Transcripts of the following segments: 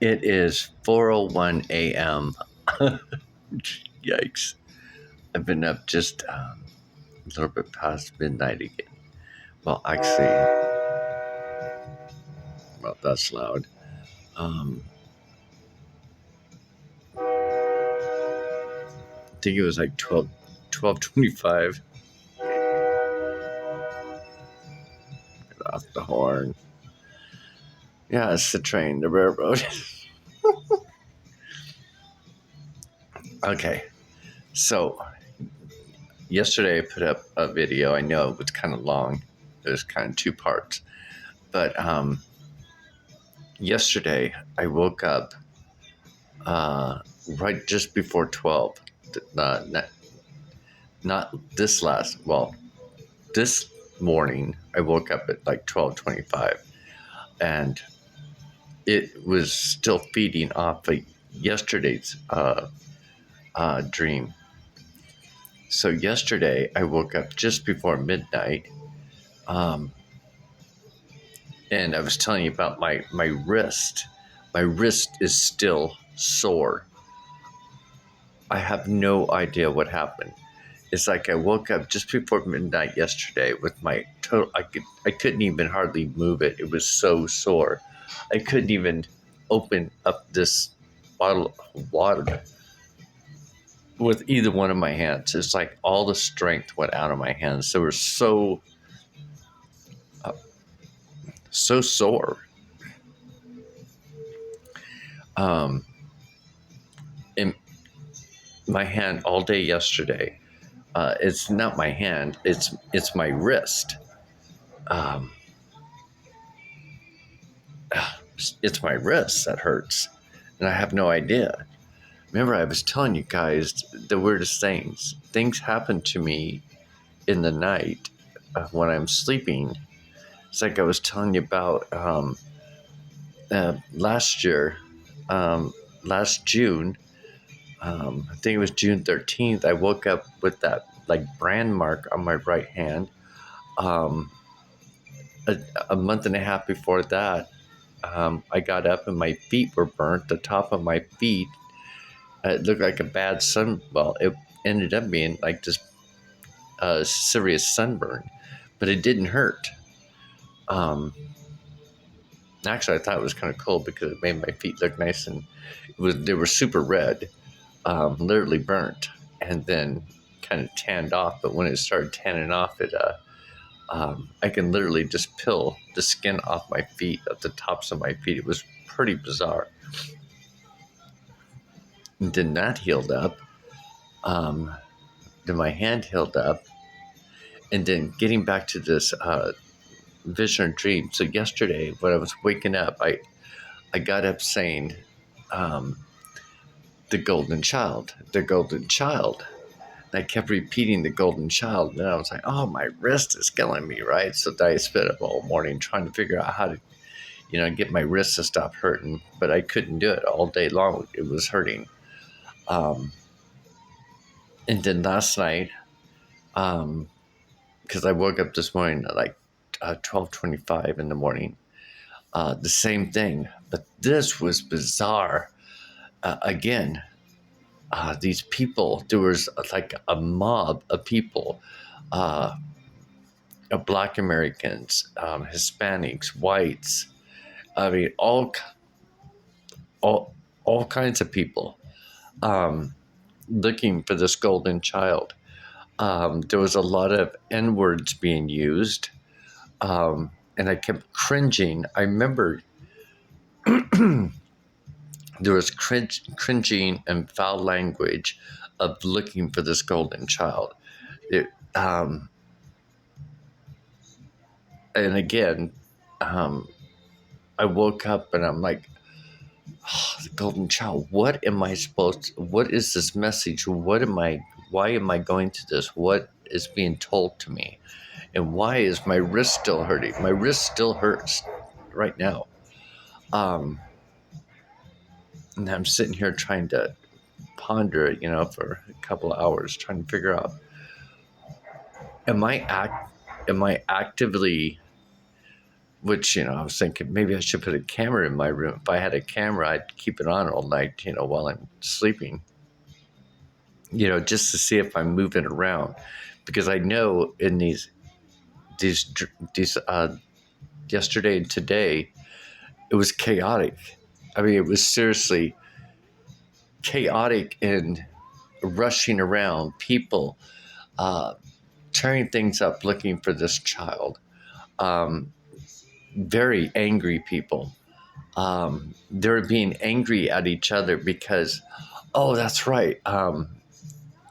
It is 4:01 a.m. Yikes. I've been up just a little bit past midnight again. Well, actually, well, that's loud. Um, I think it was like 12:25. Get off the horn. Yeah, it's the train, the railroad. Okay, so yesterday I put up a video. I know it was kind of long. It was kind of two parts. But yesterday I woke up right just before 12. Uh, not, not this this morning I woke up at like 12:25, and it was still feeding off of yesterday's dream. So yesterday I woke up just before midnight, um, and I was telling you about my wrist. My wrist is still sore. I have no idea what happened. It's like I woke up just before midnight yesterday with my total. I couldn't even hardly move it. It was so sore. I couldn't even open up this bottle of water with either one of my hands. It's like all the strength went out of my hands. They were so sore. In my hand all day yesterday. It's not my hand. It's my wrist. Um, it's my wrist that hurts, and I have no idea. Remember, I was telling you guys the weirdest things. Things happen to me in the night when I'm sleeping. It's like I was telling you about last year, last June. I think it was June 13th. I woke up with that like brand mark on my right hand. Um, a month and a half before that, I got up and my feet were burnt. The top of my feet, it looked like a bad sun. Well, it ended up being like this serious sunburn, but it didn't hurt. Um, Actually, I thought it was kind of cool because it made my feet look nice, and they were super red, literally burnt, and then kind of tanned off. But when it started tanning off, I can literally just peel the skin off my feet, at the tops of my feet. It was pretty bizarre. And then that healed up. Um, then my hand healed up. And then getting back to this vision or dream. So yesterday, when I was waking up, I got up saying, um, the golden child, the golden child. And I kept repeating the golden child. And then I was like, oh, my wrist is killing me, right? So I spent up all morning trying to figure out how to get my wrist to stop hurting, but I couldn't do it all day long. It was hurting. Um, and then last night, because I woke up this morning at like 12:25 in the morning, the same thing. But this was bizarre. Again, these people, there was like a mob of people, Black Americans, Hispanics, whites. I mean, all kinds of people. Looking for this golden child. There was a lot of N words being used, and I kept cringing. I remember there was cringing and foul language of looking for this golden child. It, and again, I woke up and I'm like, oh, the golden child. What am I supposed to, what is this message? Why am I going to this? What is being told to me? And why is my wrist still hurting? My wrist still hurts right now. And I'm sitting here trying to ponder it, for a couple of hours, trying to figure out, am I actively which, I was thinking maybe I should put a camera in my room. If I had a camera, I'd keep it on all night, while I'm sleeping, just to see if I'm moving around, because I know in these yesterday and today, it was chaotic. I mean, it was seriously chaotic and rushing around, people tearing things up looking for this child. Very angry people. They're being angry at each other because, oh, that's right.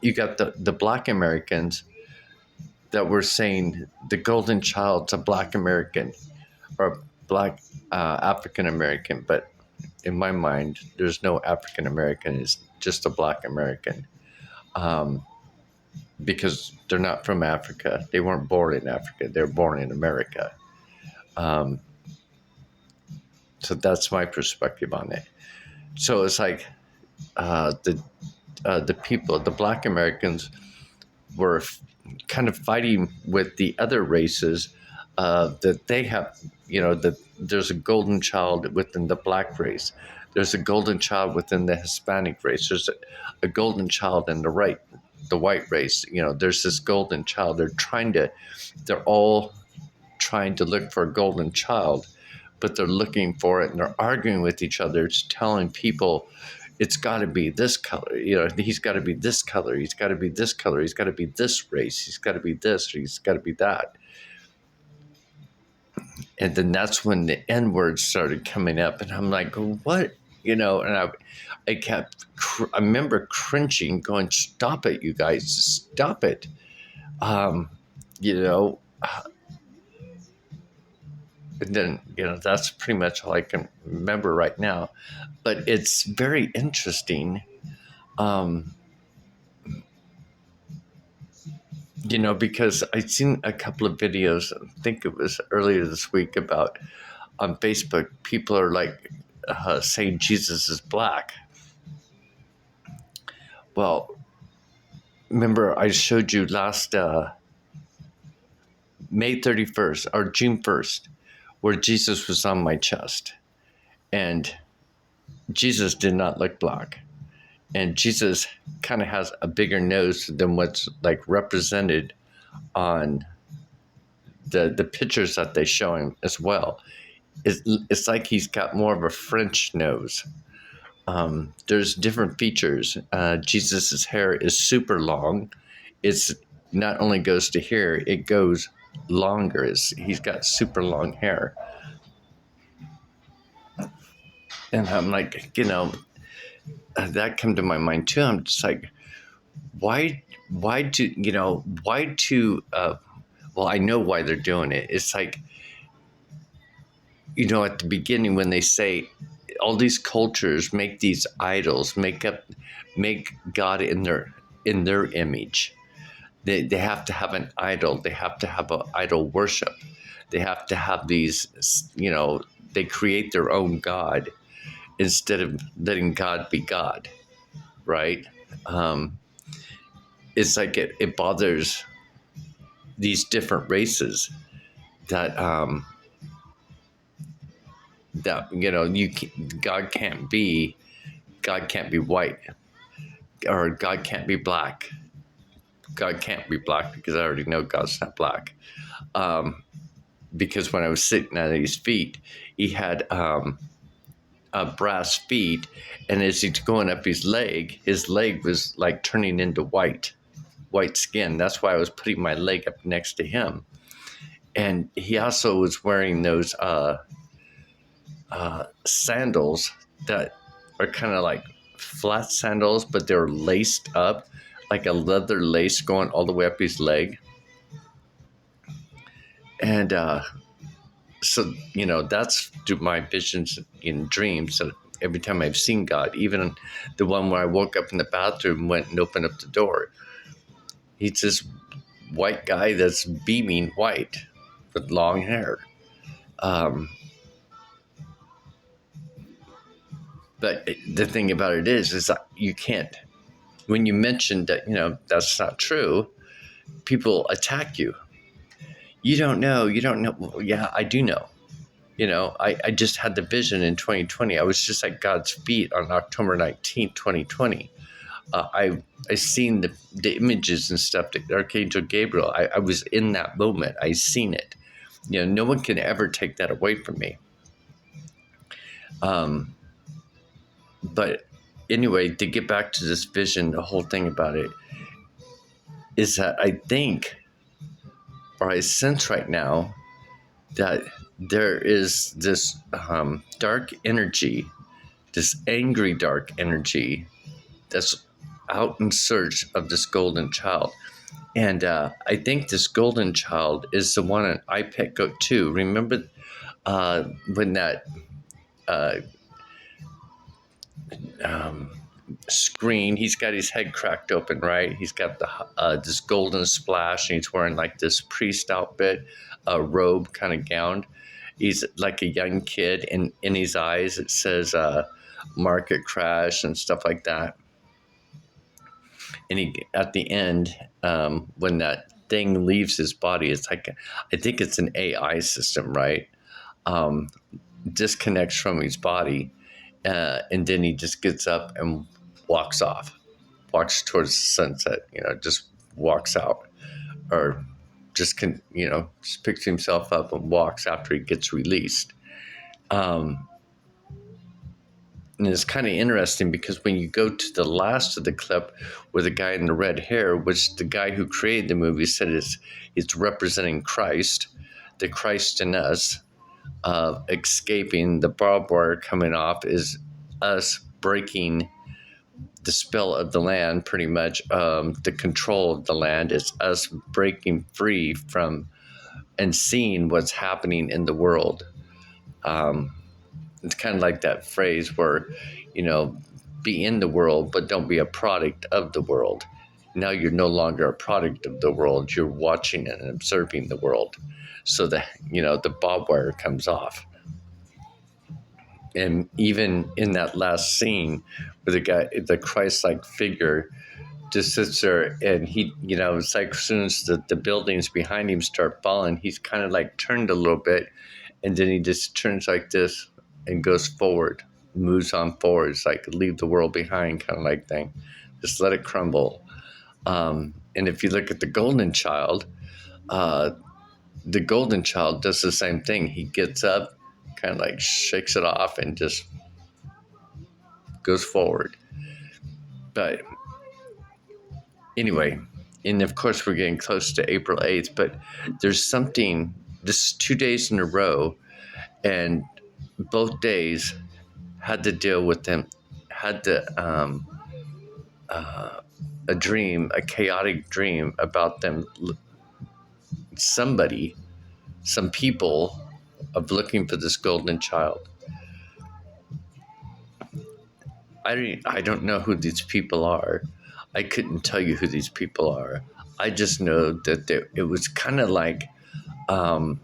You got the Black Americans that were saying the golden child's a Black American or Black African American, but in my mind, there's no African American. It's just a Black American, because they're not from Africa. They weren't born in Africa. They're born in America. So that's my perspective on it. So it's like the people, the Black Americans, were kind of fighting with the other races, that they have, that there's a golden child within the Black race. There's a golden child within the Hispanic race. There's a golden child in the white race. There's this golden child. They're all trying to look for a golden child, but they're looking for it and they're arguing with each other. It's telling people it's got to be this color. He's got to be this color. He's got to be this color. He's got to be this race. He's got to be this. Or he's got to be that. And then that's when the N words started coming up, and I'm like, what? And I remember cringing, going, "Stop it, you guys! Stop it!" And then, that's pretty much all I can remember right now. But it's very interesting, because I'd seen a couple of videos, I think it was earlier this week, about on Facebook, people are like saying Jesus is Black. Well, remember I showed you last May 31st or June 1st, where Jesus was on my chest. And Jesus did not look Black. And Jesus kind of has a bigger nose than what's like represented on the pictures that they show him as well. It's like he's got more of a French nose. There's different features. Jesus's hair is super long. It's not only goes to here, it goes longer. He's got super long hair. And I'm like, that came to my mind too. I'm just like, why do, well, I know why they're doing it. It's like, at the beginning when they say all these cultures make these idols, make God in their image. They have to have an idol. They have to have an idol worship. They have to have these, they create their own God instead of letting God be God, right? It's like it bothers these different races that God can't be white, or God can't be Black. God can't be Black because I already know God's not Black. Because when I was sitting at his feet, he had brass feet, and as he's going up his leg was like turning into white skin. That's why I was putting my leg up next to him. And he also was wearing those sandals that are kind of like flat sandals, but they're laced up, like a leather lace going all the way up his leg. And so, that's my visions in dreams. So every time I've seen God, even the one where I woke up in the bathroom, went and opened up the door, he's this white guy that's beaming white with long hair. But the thing about it is that you can't, when you mention that, that's not true, people attack you. You don't know. Well, yeah, I do know. I just had the vision in 2020. I was just at God's feet on October 19th, 2020. I seen the images and stuff, the Archangel Gabriel. I was in that moment. I seen it. No one can ever take that away from me. But anyway, to get back to this vision, the whole thing about it is that I think, or I sense right now, that there is this dark energy, this angry dark energy that's out in search of this golden child. And I think this golden child is the one in iPet Goat 2. Remember when that screen, he's got his head cracked open, right? He's got this golden splash, and he's wearing like this priest outfit, robe kind of gown. He's like a young kid, and in his eyes it says market crash and stuff like that. And he, at the end, when that thing leaves his body, it's like, I think it's an AI system, right? Disconnects from his body, and then he just gets up and walks off, walks towards the sunset, just walks out, or just just picks himself up and walks after he gets released. And it's kind of interesting because when you go to the last of the clip with the guy in the red hair, which the guy who created the movie said it's representing Christ, the Christ in us, escaping, the barbed wire coming off is us breaking the spell of the land, pretty much. The control of the land is us breaking free from and seeing what's happening in the world. It's kind of like that phrase where, be in the world, but don't be a product of the world. Now you're no longer a product of the world. You're watching and observing the world. So the barbed wire comes off. And even in that last scene where the Christ-like figure just sits there, and he, it's like as soon as the buildings behind him start falling, he's kind of like turned a little bit, and then he just turns like this and goes forward, moves on forward. It's like leave the world behind kind of like thing. Just let it crumble. And if you look at the golden child does the same thing. He gets up, kind of like shakes it off, and just goes forward. But anyway, and of course we're getting close to April 8th, but there's something, this is 2 days in a row, and both days had to deal with them, had a dream, a chaotic dream about them, some people of looking for this golden child. I don't know who these people are. I couldn't tell you who these people are. I just know that it was kind of like, it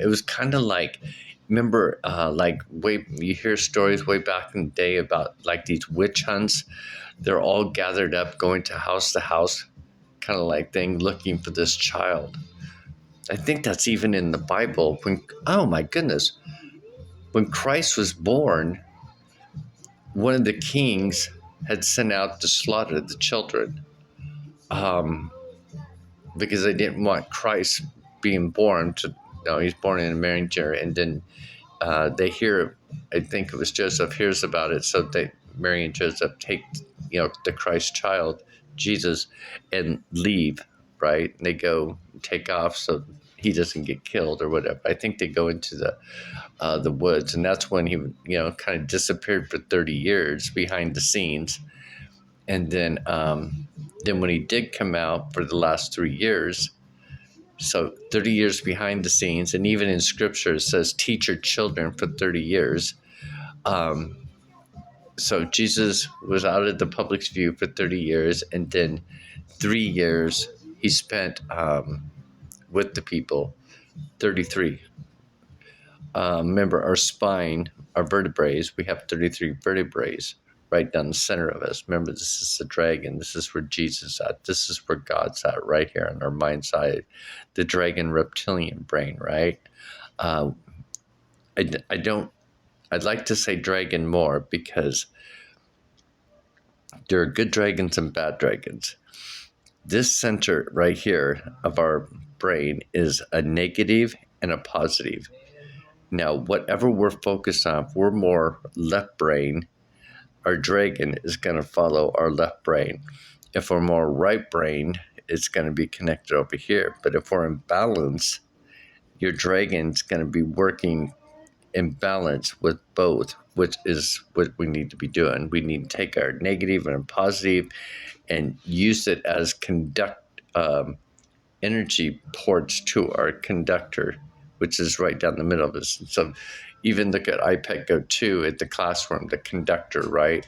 was kind of like, remember, you hear stories way back in the day about like these witch hunts. They're all gathered up, going to house, kind of like thing, looking for this child. I think that's even in the Bible. Oh my goodness, when Christ was born, one of the kings had sent out to slaughter the children, because they didn't want Christ being born he's born in a manger, and then they hear, I think it was Joseph hears about it, so Mary and Joseph take the Christ child, Jesus, and leave, right? And they go take off so he doesn't get killed or whatever. I think they go into the woods, and that's when he kind of disappeared for 30 years behind the scenes. And then when he did come out for the last 3 years, so 30 years behind the scenes, and even in scripture it says teach your children for 30 years. So Jesus was out of the public's view for 30 years, and then 3 years he spent with the people, 33. Remember, our spine, our vertebrae, we have 33 vertebrae right down the center of us. Remember, this is the dragon. This is where Jesus is at. This is where God's at, right here on our mind side. The dragon reptilian brain, right? Uh, I don't. I'd like to say dragon more because there are good dragons and bad dragons. This center right here of our brain is a negative and a positive. Now, whatever we're focused on, if we're more left brain, our dragon is going to follow our left brain. If we're more right brain, it's going to be connected over here. But if we're in balance, your dragon's going to be working in balance with both, which is what we need to be doing. We need to take our negative and positive and use it as energy ports to our conductor, which is right down the middle of this. So even look at iPad Go 2 at the classroom, the conductor, right?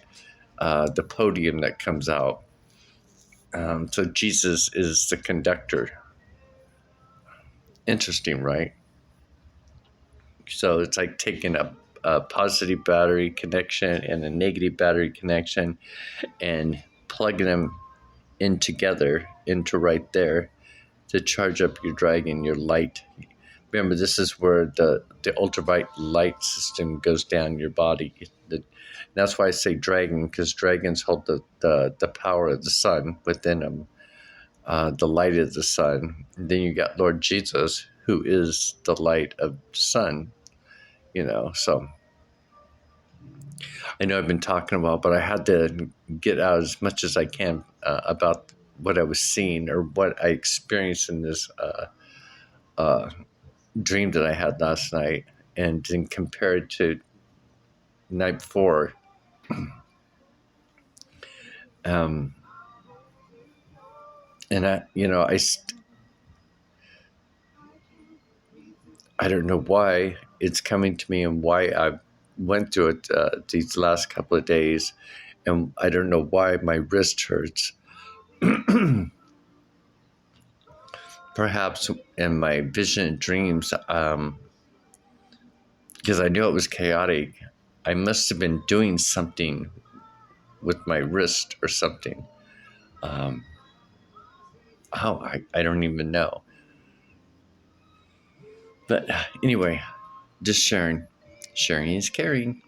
The podium that comes out. So Jesus is the conductor. Interesting, right? So it's like taking a positive battery connection and a negative battery connection and plugging them in together into right there to charge up your dragon, your light. Remember, this is where the ultraviolet light system goes down your body. That's why I say dragon, because dragons hold the power of the sun within them, the light of the sun. And then you got Lord Jesus, who is the light of the sun, so I know I've been talking about, but I had to get out as much as I can about what I was seeing or what I experienced in this dream that I had last night, and then compare it to night before. Um, and I don't know why it's coming to me and why I went through it these last couple of days, and I don't know why my wrist hurts. Perhaps in my vision and dreams, because I knew it was chaotic, I must have been doing something with my wrist or something. I don't even know. But anyway, just sharing. Sharing is caring.